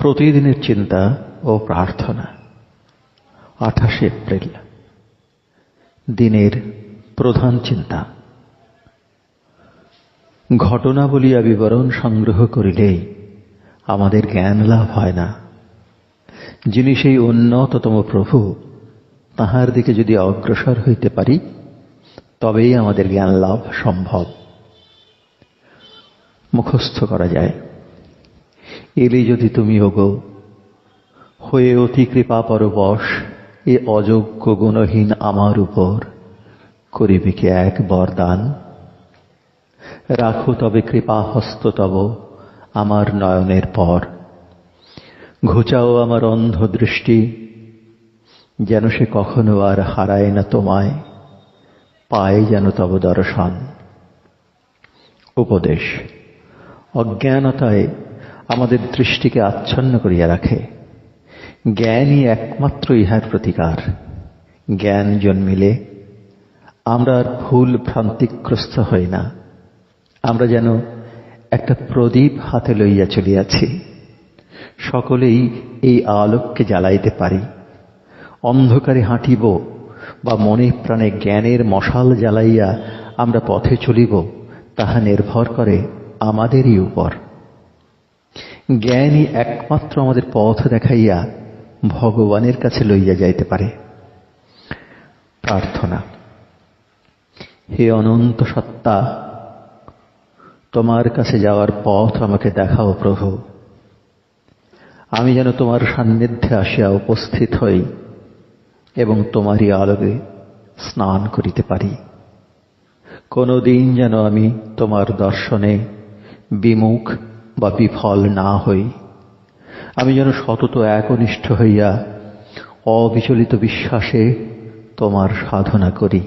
প্রতিদিনের চিন্তা ও প্রার্থনা। 28 এপ্রিল। দিনের প্রধান চিন্তা। ঘটনা বলিয়া বিবরণ সংগ্রহ করিলেই আমাদের জ্ঞান লাভ হয় না। যিনি সেই উন্নততম প্রভু, তাঁহার দিকে যদি অগ্রসর হইতে পারি, তবেই আমাদের জ্ঞান লাভ সম্ভব। মুখস্থ করা যায়। এলে যদি তুমি ওগো, হয়ে অতি কৃপা পরবশ এ অযোগ্য গুণহীন আমার উপর করিবে কি এক বরদান। রাখো তবে কৃপা হস্ত তব আমার নয়নের পর, ঘুচাও আমার অন্ধ দৃষ্টি, যেন সে কখনো আর হারায় না তোমায়, পায় যেন তব দর্শন। উপদেশ। অজ্ঞানতায় আমাদের দৃষ্টিকে আচ্ছন্ন করিয়া রাখে। জ্ঞানই একমাত্র ইহার প্রতিকার। জ্ঞান জন্মিলে আমরা আর ভুল ভ্রান্তিগ্রস্ত হই না। আমরা যেন একটা প্রদীপ হাতে লইয়া চলিয়াছি। সকলেই এই আলোককে জ্বালাইতে পারি। অন্ধকারে হাঁটিব বা মনে প্রাণে জ্ঞানের মশাল জ্বালাইয়া আমরা পথে চলিব, তাহা নির্ভর করে আমাদেরই উপর। জ্ঞানই একমাত্র আমাদের পথ দেখাইয়া ভগবানের কাছে লইয়া যাইতে পারে। প্রার্থনা। হে অনন্ত সত্তা, তোমার কাছে যাওয়ার পথ আমাকে দেখাও প্রভু। আমি যেন তোমার সান্নিধ্যে আসিয়া উপস্থিত হই এবং তোমারই আলোকে স্নান করিতে পারি। কোনদিন যেন আমি তোমার দর্শনে বিমুখ বা বিফল না হই। আমি যেন সতত একনিষ্ঠ হইয়া অবিচলিত বিশ্বাসে তোমার সাধনা করি।